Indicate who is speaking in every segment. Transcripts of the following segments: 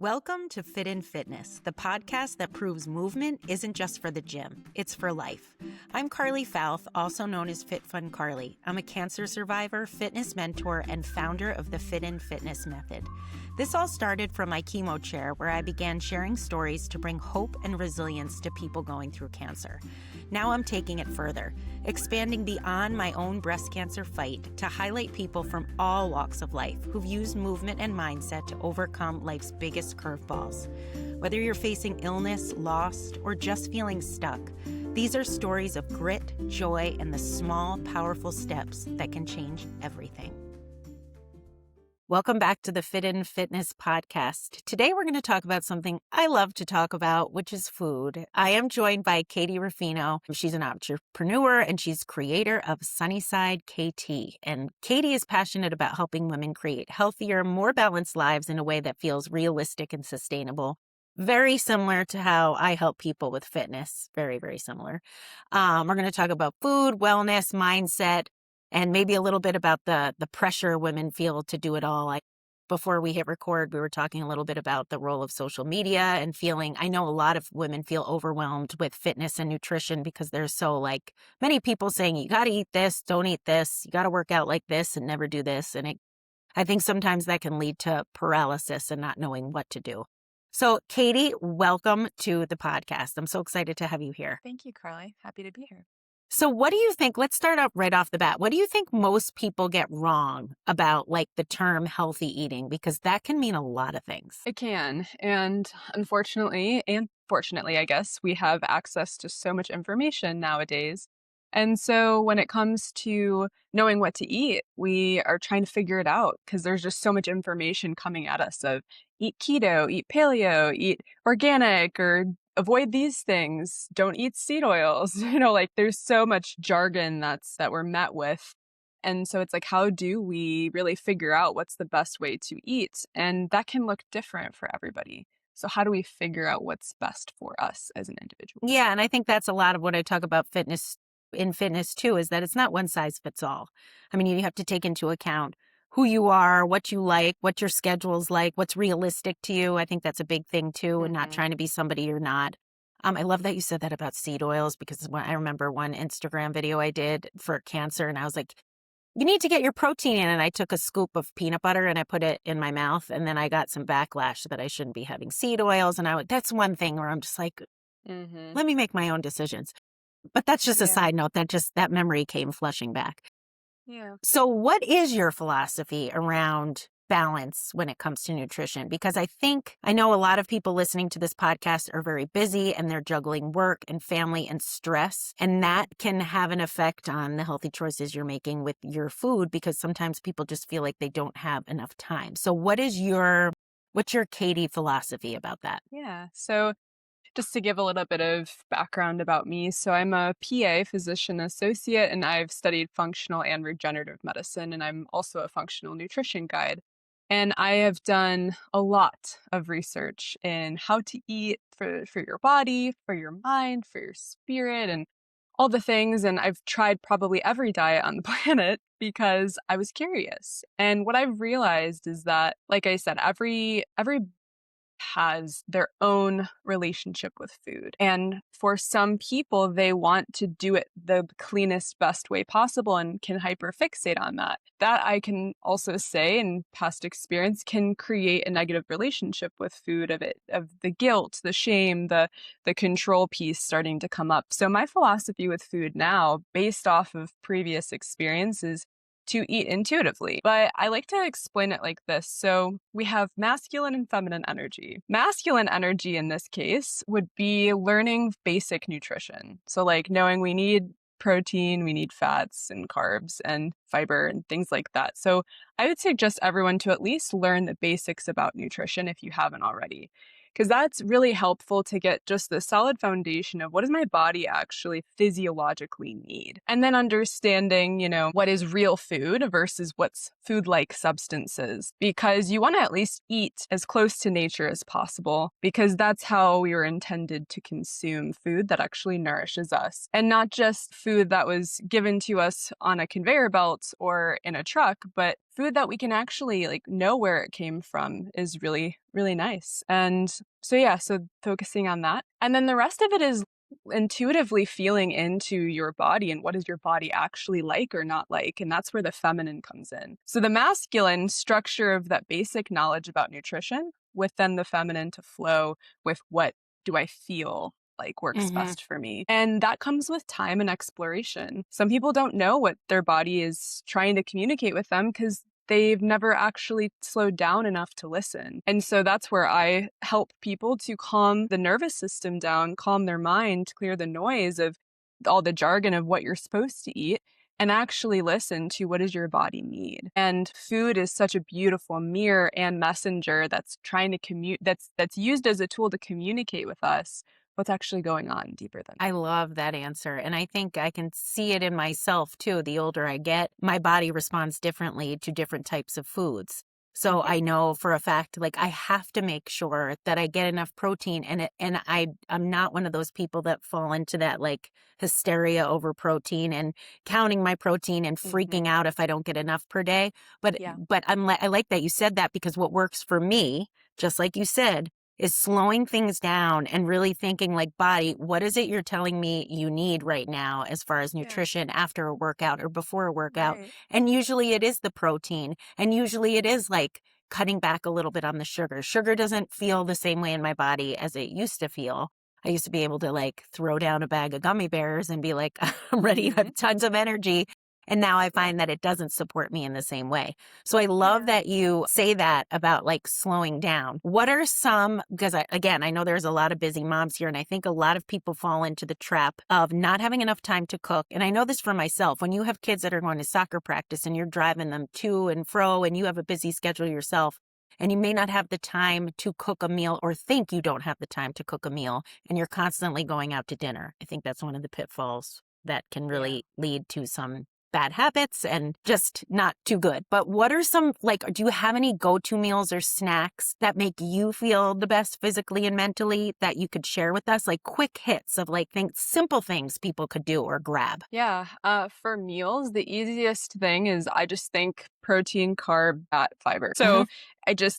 Speaker 1: Welcome to Fit in Fitness, the podcast that proves movement isn't just for the gym, it's for life. I'm Carly Fouth, also known as Fit Fun Carly. I'm a cancer survivor, fitness mentor, and founder of the Fit in Fitness method. This all started from my chemo chair, where I began sharing stories to bring hope and resilience to people going through cancer. Now I'm taking it further, expanding beyond my own breast cancer fight to highlight people from all walks of life who've used movement and mindset to overcome life's biggest curveballs. Whether you're facing illness, lost, or just feeling stuck, these are stories of grit, joy, and the small, powerful steps that can change everything. Welcome back to the Fit in Fitness podcast. Today we're going to talk about something I love to talk about, which is food. I am joined by Katie Ruffino. She's an entrepreneur and she's creator of Sunnyside KT. And Katie is passionate about helping women create healthier, more balanced lives in a way that feels realistic and sustainable. Very similar to how I help people with fitness. Very, very similar. We're going to talk about food, wellness, mindset, and maybe a little bit about the pressure women feel to do it all. Before we hit record, we were talking a little bit about the role of social media and feeling, I know a lot of women feel overwhelmed with fitness and nutrition because there's so many people saying, you got to eat this, don't eat this, you got to work out like this and never do this. And I think sometimes that can lead to paralysis and not knowing what to do. So Katie, welcome to the podcast. I'm so excited to have you here.
Speaker 2: Thank you, Carly. Happy to be here.
Speaker 1: So what do you think, let's start off right off the bat. What do you think most people get wrong about the term healthy eating? Because that can mean a lot of things.
Speaker 2: It can. And unfortunately, and fortunately, I guess, we have access to so much information nowadays. And so when it comes to knowing what to eat, we are trying to figure it out because there's just so much information coming at us of eat keto, eat paleo, eat organic, or avoid these things, don't eat seed oils. There's so much jargon that we're met with. And so it's how do we really figure out what's the best way to eat? And that can look different for everybody. So how do we figure out what's best for us as an individual?
Speaker 1: Yeah, and I think that's a lot of what I talk about in fitness too, is that it's not one size fits all. I mean, you have to take into account who you are, what you like, what your schedule's like, what's realistic to you. I think that's a big thing too, and not trying to be somebody you're not. I love that you said that about seed oils, because I remember one Instagram video I did for cancer, and I was like, you need to get your protein in. And I took a scoop of peanut butter and I put it in my mouth, and then I got some backlash that I shouldn't be having seed oils. And that's one thing where I'm just like, let me make my own decisions. But that's just a side note, that memory came flushing back.
Speaker 2: Yeah.
Speaker 1: So what is your philosophy around balance when it comes to nutrition? Because I know a lot of people listening to this podcast are very busy and they're juggling work and family and stress. And that can have an effect on the healthy choices you're making with your food, because sometimes people just feel like they don't have enough time. So what's your Katie philosophy about that?
Speaker 2: Yeah. So just to give a little bit of background about me. So I'm a PA, physician associate, and I've studied functional and regenerative medicine, and I'm also a functional nutrition guide. And I have done a lot of research in how to eat for your body, for your mind, for your spirit, and all the things. And I've tried probably every diet on the planet because I was curious. And what I've realized is that, like I said, every has their own relationship with food. And for some people, they want to do it the cleanest, best way possible and can hyperfixate on that. That, I can also say in past experience, can create a negative relationship with food, of the guilt, the shame, the control piece starting to come up. So my philosophy with food now, based off of previous experiences, to eat intuitively. But I like to explain it like this. So we have masculine and feminine energy. Masculine energy in this case would be learning basic nutrition. So knowing we need protein, we need fats and carbs and fiber and things like that. So I would suggest everyone to at least learn the basics about nutrition if you haven't already, because that's really helpful to get just the solid foundation of what does my body actually physiologically need. And then understanding, what is real food versus what's food-like substances, because you want to at least eat as close to nature as possible, because that's how we were intended to consume food that actually nourishes us, and not just food that was given to us on a conveyor belt out or in a truck, but food that we can actually like know where it came from is really, really nice. And so, yeah, so focusing on that. And then the rest of it is intuitively feeling into your body and what is your body actually like or not like. And that's where the feminine comes in. So the masculine structure of that basic knowledge about nutrition with then the feminine to flow with what do I feel like works
Speaker 1: Hmm.
Speaker 2: best for me. And that comes with time and exploration. Some people don't know what their body is trying to communicate with them because they've never actually slowed down enough to listen. And so that's where I help people to calm the nervous system down, calm their mind, clear the noise of all the jargon of what you're supposed to eat and actually listen to what does your body need. And food is such a beautiful mirror and messenger that's trying to that's used as a tool to communicate with us what's actually going on deeper than
Speaker 1: I love that answer. And I think I can see it in myself too. The older I get, my body responds differently to different types of foods. So
Speaker 2: Mhm.
Speaker 1: I know for a fact, like I have to make sure that I get enough protein, and I'm not one of those people that fall into that like hysteria over protein and counting my protein and freaking
Speaker 2: Mhm.
Speaker 1: out if I don't get enough per day. But
Speaker 2: Yeah.
Speaker 1: I like that you said that, because what works for me, just like you said, is slowing things down and really thinking like, body, what is it you're telling me you need right now as far as
Speaker 2: Yeah.
Speaker 1: nutrition after a workout or before a workout?
Speaker 2: Right.
Speaker 1: And usually it is the protein, and usually it is like cutting back a little bit on the sugar. Sugar doesn't feel the same way in my body as it used to feel. I used to be able to like throw down a bag of gummy bears and be like, I'm ready, I
Speaker 2: Mhm.
Speaker 1: have tons of energy. And now I
Speaker 2: Yeah.
Speaker 1: find that it doesn't support me in the same way. So I love
Speaker 2: Yeah.
Speaker 1: that you say that about like slowing down. What are some, because again, I know there's a lot of busy moms here, and I think a lot of people fall into the trap of not having enough time to cook. And I know this for myself. When you have kids that are going to soccer practice and you're driving them to and fro and you have a busy schedule yourself, and you may not have the time to cook a meal or think you don't have the time to cook a meal, and you're constantly going out to dinner. I think that's one of the pitfalls that can
Speaker 2: Yeah.
Speaker 1: really lead to some bad habits and just not too good. But what are some, like, do you have any go-to meals or snacks that make you feel the best physically and mentally that you could share with us? Like quick hits of like things, simple things people could do or grab.
Speaker 2: Yeah. For meals, the easiest thing is I just think protein, carb, fat, fiber.
Speaker 1: Hmm.
Speaker 2: So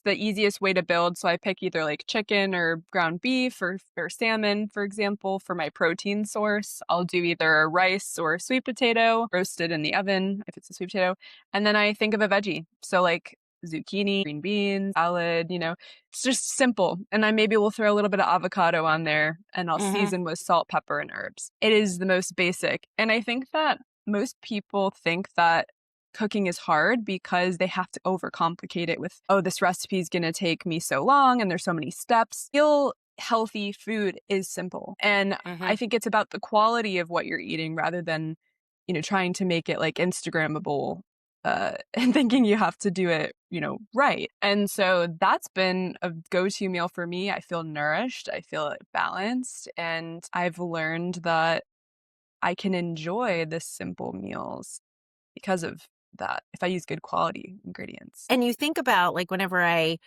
Speaker 2: the easiest way to build. So I pick either like chicken or ground beef or salmon, for example, for my protein source. I'll do either rice or sweet potato roasted in the oven if it's a sweet potato. And then I think of a veggie. So like zucchini, green beans, salad, it's just simple. And I maybe will throw a little bit of avocado on there and I'll
Speaker 1: Hmm.
Speaker 2: season with salt, pepper, and herbs. It is the most basic. And I think that most people think that cooking is hard because they have to overcomplicate it with, oh, this recipe is going to take me so long and there's so many steps. Real healthy food is simple. And
Speaker 1: Hmm.
Speaker 2: I think it's about the quality of what you're eating rather than, trying to make it like Instagrammable and thinking you have to do it, right. And so that's been a go-to meal for me. I feel nourished, I feel balanced, and I've learned that I can enjoy the simple meals because of that if I use good quality ingredients.
Speaker 1: And you think about like when I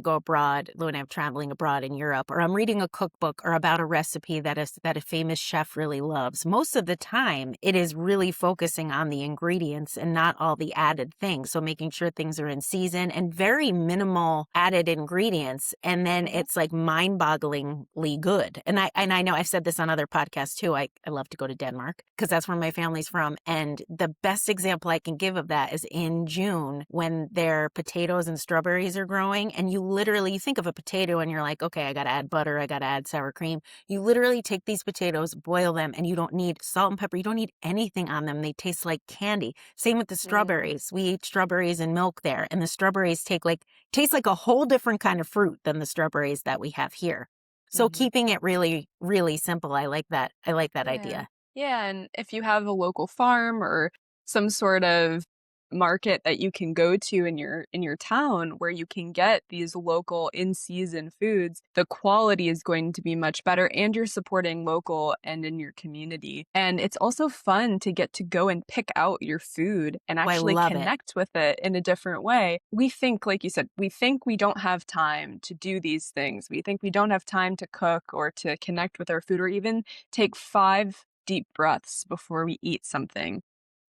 Speaker 1: go abroad, when I'm traveling abroad in Europe, or I'm reading a cookbook or about a recipe that a famous chef really loves. Most of the time, it is really focusing on the ingredients and not all the added things. So making sure things are in season and very minimal added ingredients, and then
Speaker 2: Mhm.
Speaker 1: it's like mind-bogglingly good. And I know I've said this on other podcasts too. I love to go to Denmark because that's where my family's from, and the best example I can give of that is in June when their potatoes and strawberries are growing. And you think of a potato and you're like, okay, I got to add butter, I got to add sour cream. You literally take these potatoes, boil them, and you don't need salt and pepper. You don't need anything on them. They taste like candy. Same with the
Speaker 2: Mm.
Speaker 1: strawberries. We eat strawberries and milk there, and the strawberries taste like a whole different kind of fruit than the strawberries that we have here. So
Speaker 2: Mhm.
Speaker 1: keeping it really, really simple. I like that. I like that
Speaker 2: Yeah.
Speaker 1: idea.
Speaker 2: Yeah, and if you have a local farm or some sort of market that you can go to in your town where you can get these local in-season foods, the quality is going to be much better and you're supporting local and in your community. And it's also fun to get to go and pick out your food and
Speaker 1: Oh, I
Speaker 2: actually
Speaker 1: love it.
Speaker 2: connect with it in a different way. We think, like you said, we think we don't have time to do these things. We think we don't have time to cook or to connect with our food or even take 5 deep breaths before we eat something.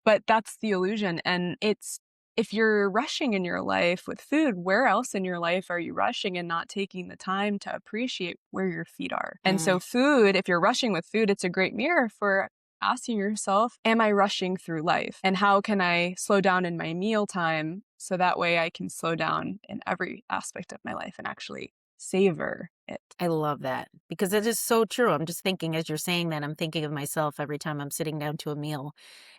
Speaker 2: But that's the illusion, and it's if you're rushing in your life with food, where else in your life are you rushing and not taking the time to appreciate where your feet are? And
Speaker 1: Mm,
Speaker 2: so food, if you're rushing with food, it's a great mirror for asking yourself, am I rushing through life? And how can I slow down in my meal time so that way I can slow down in every aspect of my life and actually savor it?
Speaker 1: I love that because it is so true. I'm just thinking as you're saying that, I'm thinking of myself every time I'm sitting down to a meal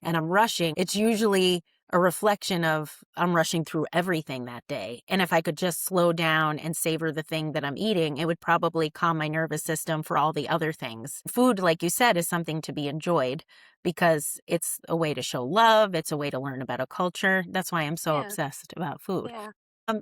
Speaker 1: and I'm rushing. It's usually a reflection of I'm rushing through everything that day. And if I could just slow down and savor the thing that I'm eating, it would probably calm my nervous system for all the other things. Food, like you said, is something to be enjoyed because it's a way to show love. It's a way to learn about a culture. That's why I'm so
Speaker 2: Yeah,
Speaker 1: obsessed about food.
Speaker 2: yeah,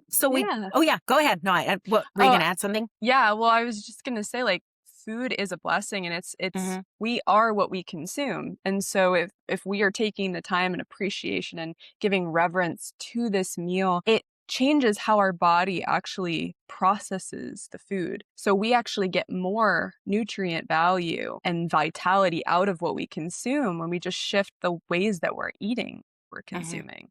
Speaker 1: So we,
Speaker 2: yeah.
Speaker 1: oh yeah, go ahead. No, what were you
Speaker 2: Oh,
Speaker 1: going to add something?
Speaker 2: yeah, well, I was just gonna say, like, food is a blessing, and it's
Speaker 1: Mm-hmm.
Speaker 2: we are what we consume, and so if we are taking the time and appreciation and giving reverence to this meal, it changes how our body actually processes the food. So we actually get more nutrient value and vitality out of what we consume when we just shift the ways that we're eating, we're
Speaker 1: Mm-hmm.
Speaker 2: consuming.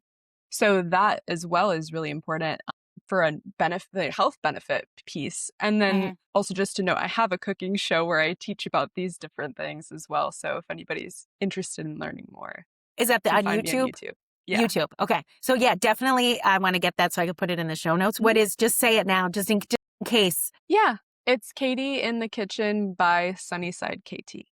Speaker 2: So that as well is really important for a benefit, the health benefit piece. And then
Speaker 1: Mm-hmm.
Speaker 2: also just to note, I have a cooking show where I teach about these different things as well. So if anybody's interested in learning more,
Speaker 1: Is that
Speaker 2: can
Speaker 1: on
Speaker 2: find me on
Speaker 1: YouTube?
Speaker 2: YouTube. Yeah.
Speaker 1: YouTube. Okay. So yeah, definitely I want to get that so I can put it in the show notes.
Speaker 2: Mhm.
Speaker 1: What is, just say it now, just in case.
Speaker 2: Yeah. It's Katie in the Kitchen by Sunnyside KT.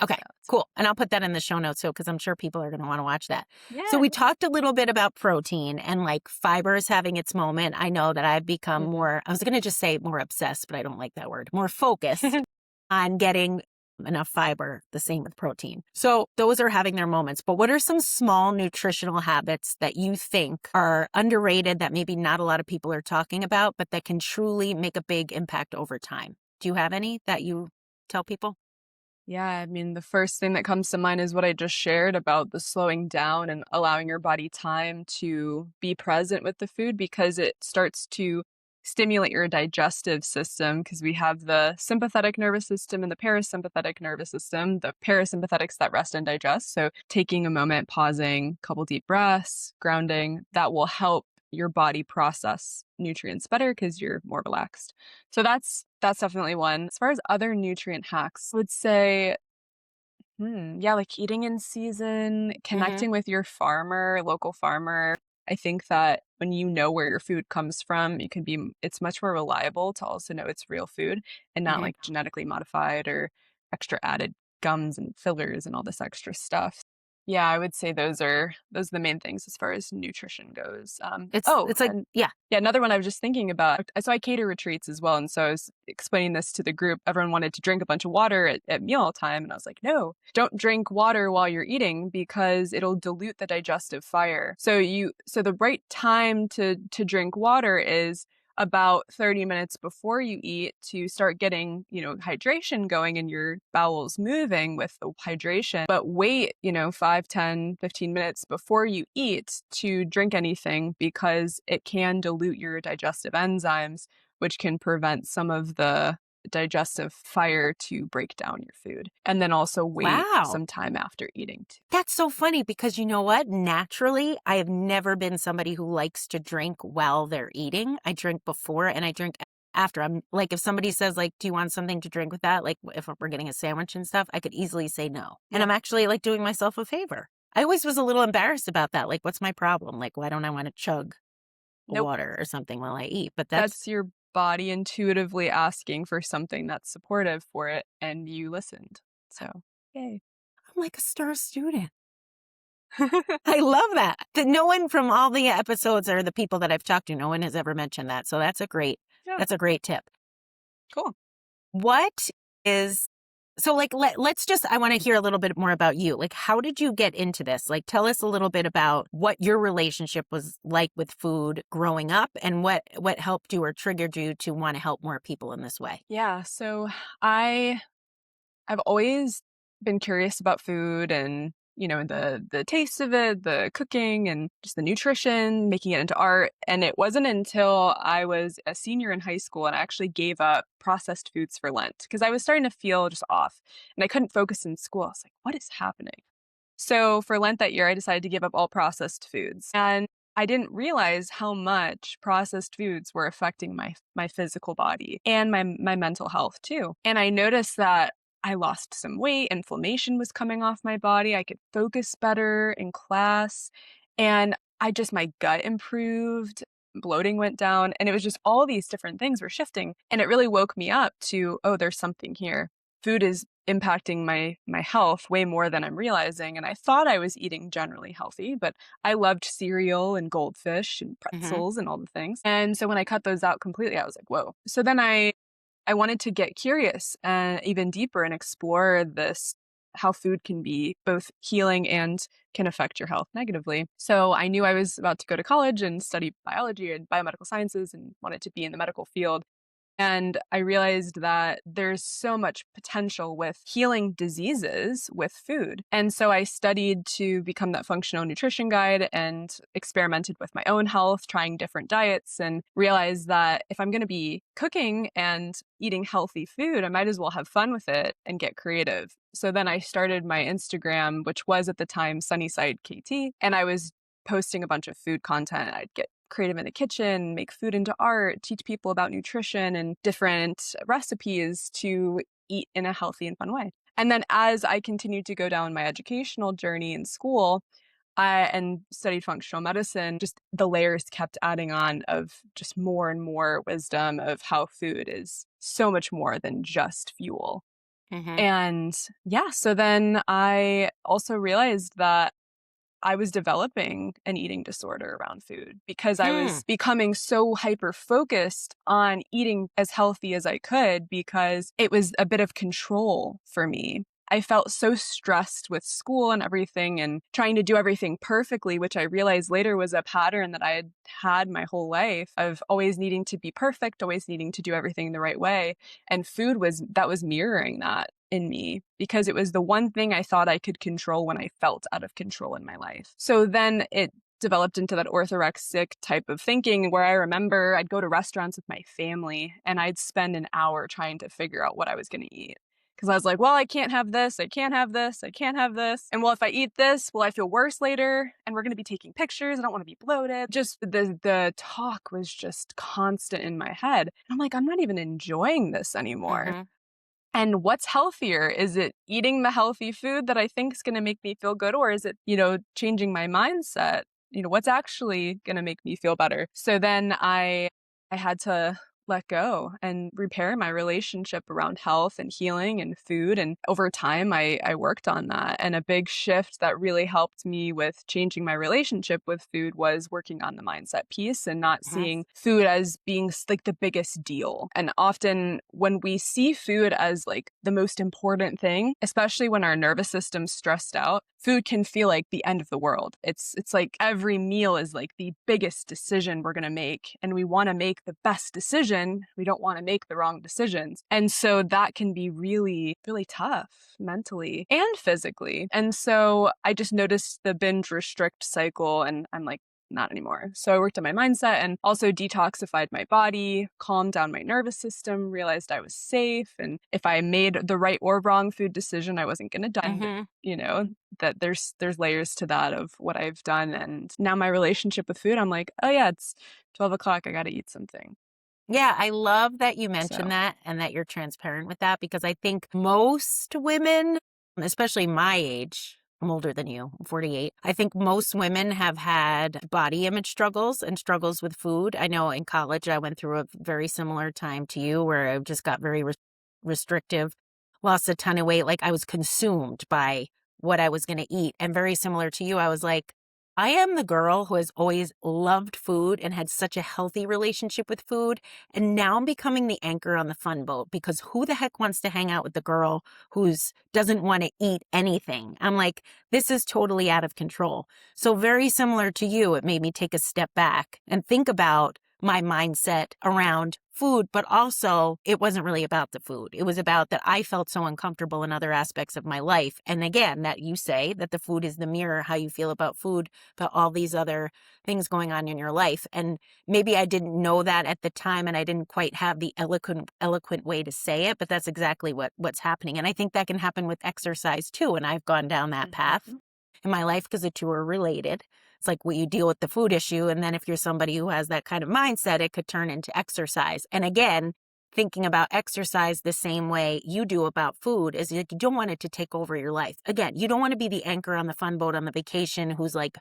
Speaker 1: Okay,
Speaker 2: So it's,
Speaker 1: cool. And I'll put that in the show notes, so because I'm sure people are going to want to watch that. So
Speaker 2: yeah.
Speaker 1: we talked a little bit about protein and like fibers having its moment. I know that I've become
Speaker 2: Mhm.
Speaker 1: more, I was going to just say more obsessed, but I don't like that word, more focused on getting enough fiber, the same with protein. So those are having their moments. But what are some small nutritional habits that you think are underrated that maybe not a lot of people are talking about, but that can truly make a big impact over time? Do you have any that you tell people?
Speaker 2: Yeah, I mean, the first thing that comes to mind is what I just shared about the slowing down and allowing your body time to be present with the food because it starts to stimulate your digestive system because we have the sympathetic nervous system and the parasympathetic nervous system, the parasympathetics that rest and digest. So taking a moment, pausing, couple deep breaths, grounding, that will help your body process nutrients better because you're more relaxed. So that's definitely one. As far as other nutrient hacks, I would say, yeah, like eating in season,
Speaker 1: Mm-hmm.
Speaker 2: connecting with your farmer, local farmer. I think that when you know where your food comes from, it's much more reliable to also know it's real food and not
Speaker 1: Mm-hmm.
Speaker 2: like genetically modified or extra added gums and fillers and all this extra stuff. Yeah, I would say those are the main things as far as nutrition goes.
Speaker 1: It's like,
Speaker 2: And
Speaker 1: yeah.
Speaker 2: yeah, another one I was just thinking about. So I cater retreats as well, and so I was explaining this to the group. Everyone wanted to drink a bunch of water at meal time, and I was like, no, don't drink water while you're eating because it'll dilute the digestive fire. So the right time to drink water is about 30 minutes before you eat to start getting, hydration going and your bowels moving with the hydration. But wait, 5, 10, 15 minutes before you eat to drink anything because it can dilute your digestive enzymes, which can prevent some of the digestive fire to break down your food. And then also wait
Speaker 1: Wow.
Speaker 2: some time after eating too.
Speaker 1: That's so funny because you know what? Naturally, I have never been somebody who likes to drink while they're eating. I drink before and I drink after. I'm like, if somebody says like, do you want something to drink with that? Like if we're getting a sandwich and stuff, I could easily say no. And
Speaker 2: Yeah.
Speaker 1: I'm actually like doing myself a favor. I always was a little embarrassed about that. Like, what's my problem? Like, why don't I want to chug
Speaker 2: Nope.
Speaker 1: water or something while I eat? But that's,
Speaker 2: That's your body intuitively asking for something that's supportive for it, and you listened. So, yay.
Speaker 1: I'm like a star student. I love that. That no one from all the episodes or the people that I've talked to, no one has ever mentioned that. So
Speaker 2: Yeah,
Speaker 1: that's a great tip.
Speaker 2: cool.
Speaker 1: What is, so like, let's just, I want to hear a little bit more about you. Like, how did you get into this? Like, tell us a little bit about what your relationship was like with food growing up and what helped you or triggered you to want to help more people in this way.
Speaker 2: Yeah, so I I've always been curious about food and, the taste of it, the cooking and just the nutrition, making it into art. And it wasn't until I was a senior in high school and I actually gave up processed foods for Lent because I was starting to feel just off and I couldn't focus in school. I was like, what is happening? So for Lent that year, I decided to give up all processed foods. And I didn't realize how much processed foods were affecting my physical body and my mental health too. And I noticed that I lost some weight, inflammation was coming off my body, I could focus better in class, and my gut improved, bloating went down, and it was just all these different things were shifting. And it really woke me up to, oh, there's something here. Food is impacting my health way more than I'm realizing. And I thought I was eating generally healthy, but I loved cereal and goldfish and
Speaker 1: Hmm.
Speaker 2: pretzels and all the things. And so when I cut those out completely, I was like, whoa. So then I wanted to get curious and even deeper and explore this, how food can be both healing and can affect your health negatively. So I knew I was about to go to college and study biology and biomedical sciences and wanted to be in the medical field. And I realized that there's so much potential with healing diseases with food. And so I studied to become that functional nutrition guide and experimented with my own health, trying different diets, and realized that if I'm going to be cooking and eating healthy food, I might as well have fun with it and get creative. So then I started my Instagram, which was at the time Sunnyside KT, and I was posting a bunch of food content. I'd get creative in the kitchen, make food into art, teach people about nutrition and different recipes to eat in a healthy and fun way. And then as I continued to go down my educational journey in school, and studied functional medicine, just the layers kept adding on of just more and more wisdom of how food is so much more than just fuel.
Speaker 1: Hmm.
Speaker 2: And yeah, so then I also realized that I was developing an eating disorder around food because I
Speaker 1: Hmm.
Speaker 2: was becoming so hyper focused on eating as healthy as I could because it was a bit of control for me. I felt so stressed with school and everything and trying to do everything perfectly, which I realized later was a pattern that I had had my whole life of always needing to be perfect, always needing to do everything the right way. And food was mirroring that in me because it was the one thing I thought I could control when I felt out of control in my life. So then it developed into that orthorexic type of thinking where I remember I'd go to restaurants with my family and I'd spend an hour trying to figure out what I was going to eat. Because I was like, well, I can't have this. I can't have this. I can't have this. And well, if I eat this, will I feel worse later? And we're going to be taking pictures. I don't want to be bloated. Just the talk was just constant in my head. And I'm like, I'm not even enjoying this anymore.
Speaker 1: Hmm.
Speaker 2: And what's healthier? Is it eating the healthy food that I think is going to make me feel good? Or is it, changing my mindset? What's actually going to make me feel better? So then I had to let go and repair my relationship around health and healing and food. And over time, I worked on that. And a big shift that really helped me with changing my relationship with food was working on the mindset piece and not
Speaker 1: Hmm.
Speaker 2: seeing food as being like the biggest deal. And often when we see food as like the most important thing, especially when our nervous system's stressed out, food can feel like the end of the world. It's like every meal is like the biggest decision we're going to make, and we want to make the best decision. We don't want to make the wrong decisions. And so that can be really, really tough mentally and physically. And so I just noticed the binge restrict cycle, and I'm like, not anymore. So I worked on my mindset and also detoxified my body, calmed down my nervous system, realized I was safe. And if I made the right or wrong food decision, I wasn't going to die.
Speaker 1: Hmm.
Speaker 2: You know, that there's layers to that of what I've done. And now my relationship with food, I'm like, oh yeah, it's 12 o'clock. I got to eat something.
Speaker 1: Yeah, I love that you mentioned
Speaker 2: So,
Speaker 1: that and that you're transparent with that because I think most women, especially my age, I'm older than you, I'm 48. I think most women have had body image struggles and struggles with food. I know in college I went through a very similar time to you where I just got very restrictive, lost a ton of weight. Like I was consumed by what I was going to eat. And very similar to you, I was like, I am the girl who has always loved food and had such a healthy relationship with food. And now I'm becoming the anchor on the fun boat because who the heck wants to hang out with the girl who's doesn't want to eat anything? I'm like, this is totally out of control. So very similar to you, it made me take a step back and think about my mindset around food, but also it wasn't really about the food. It was about that I felt so uncomfortable in other aspects of my life. And again, that you say that the food is the mirror, how you feel about food, but all these other things going on in your life. And maybe I didn't know that at the time and I didn't quite have the eloquent way to say it, but that's exactly what's happening. And I think that can happen with exercise too. And I've gone down that path.
Speaker 2: Mhm.
Speaker 1: in my life because the two are related. It's like you deal with the food issue. And then if you're somebody who has that kind of mindset, it could turn into exercise. And again, thinking about exercise the same way you do about food is you don't want it to take over your life. Again, you don't want to be the anchor on the fun boat on the vacation who's like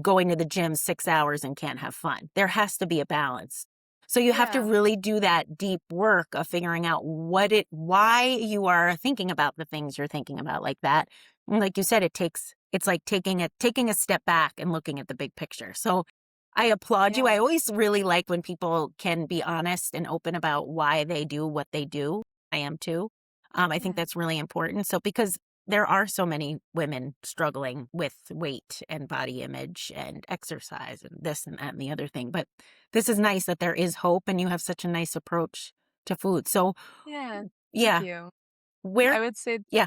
Speaker 1: going to the gym 6 hours and can't have fun. There has to be a balance. So you have to
Speaker 2: Yeah.
Speaker 1: really do that deep work of figuring out why you are thinking about the things you're thinking about like that. And like you said, it's like taking a step back and looking at the big picture. So I applaud you.
Speaker 2: Yeah.
Speaker 1: I always really like when people can be honest and open about why they do what they do. I am too. I think
Speaker 2: Yeah.
Speaker 1: that's really important. So because there are so many women struggling with weight and body image and exercise and this and that and the other thing. But this is nice that there is hope and you have such a nice approach to food. So
Speaker 2: Yeah. Thank
Speaker 1: yeah,
Speaker 2: you.
Speaker 1: where,
Speaker 2: I would say,
Speaker 1: yeah,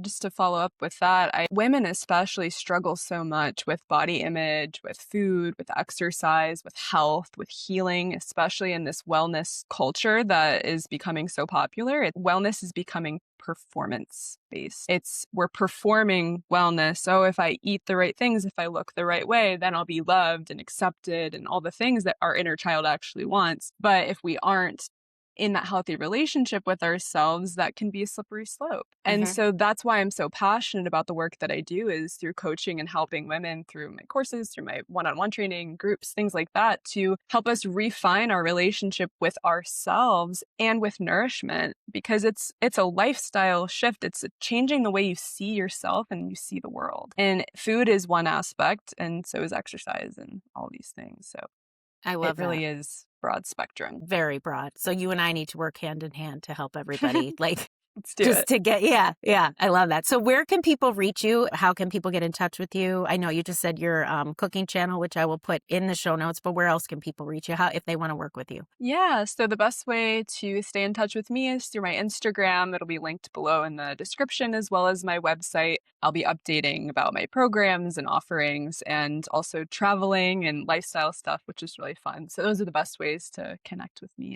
Speaker 2: just to follow up with that, women especially struggle so much with body image, with food, with exercise, with health, with healing, especially in this wellness culture that is becoming so popular. Wellness is becoming performance based. We're performing wellness. So if I eat the right things, if I look the right way, then I'll be loved and accepted and all the things that our inner child actually wants. But if we aren't in that healthy relationship with ourselves, that can be a slippery slope. And
Speaker 1: hmm
Speaker 2: so that's why I'm so passionate about the work that I do, is through coaching and helping women through my courses, through my one-on-one training, groups, things like that, to help us refine our relationship with ourselves and with nourishment, because it's a lifestyle shift. It's changing the way you see yourself and you see the world. And food is one aspect, and so is exercise and all these things. So
Speaker 1: I
Speaker 2: it
Speaker 1: love that.
Speaker 2: really is broad spectrum.
Speaker 1: Very broad. So you and I need to work hand in hand to help everybody. Like
Speaker 2: Let's do
Speaker 1: just
Speaker 2: it.
Speaker 1: to get, yeah, I love that. So where can people reach you? How can people get in touch with you? I know you just said your cooking channel, which I will put in the show notes, but where else can people reach you? How, if they want to work with you?
Speaker 2: Yeah, so the best way to stay in touch with me is through my Instagram. It'll be linked below in the description, as well as my website. I'll be updating about my programs and offerings, and also traveling and lifestyle stuff, which is really fun. So those are the best ways to connect with me.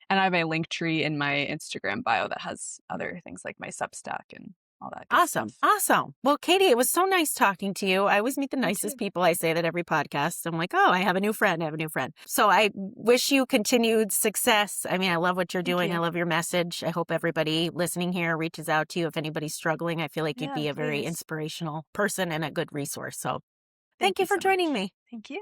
Speaker 2: And I have a link tree in my Instagram bio that has other things like my Substack and all that good
Speaker 1: Awesome.
Speaker 2: stuff.
Speaker 1: Awesome. Well, Katie, it was so nice talking to you. I always meet the
Speaker 2: You
Speaker 1: nicest
Speaker 2: too.
Speaker 1: people. I say that every podcast. I'm like, oh, I have a new friend. I have a new friend. So I wish you continued success. I mean, I love what you're
Speaker 2: Thank
Speaker 1: doing. I
Speaker 2: you.
Speaker 1: love your message. I hope everybody listening here reaches out to you. If anybody's struggling, I feel like you'd
Speaker 2: Yeah,
Speaker 1: be a very
Speaker 2: please.
Speaker 1: inspirational person and a good resource. So thank
Speaker 2: Thank
Speaker 1: you
Speaker 2: you
Speaker 1: for
Speaker 2: so
Speaker 1: joining
Speaker 2: much.
Speaker 1: me.
Speaker 2: Thank you.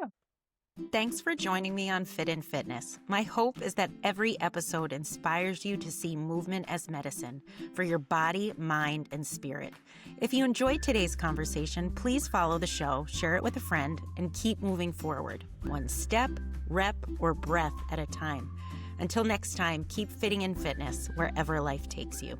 Speaker 1: Thanks for joining me on Fit in Fitness. My hope is that every episode inspires you to see movement as medicine for your body, mind, and spirit. If you enjoyed today's conversation, please follow the show, share it with a friend, and keep moving forward, one step, rep, or breath at a time. Until next time, keep fitting in fitness wherever life takes you.